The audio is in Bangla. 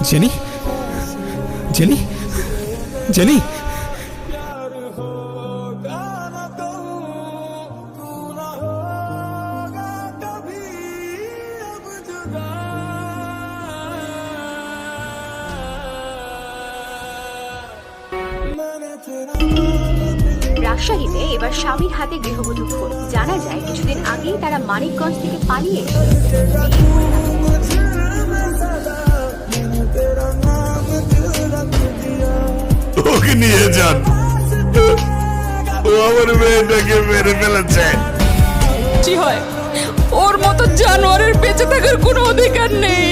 Jenny, jenny, jenny. রাজশাহীতে এবার স্বামীর হাতে গৃহবধূ খুন। জানা যায় কিছুদিন আগেই তারা মানিকগঞ্জ থেকে পালিয়ে ওকে নিয়ে যান, ও আমার মেয়েটাকে মেরে ফেলেছে। কি হয়, ওর মতো জানোয়ারের বেঁচে থাকার কোনো অধিকার নেই।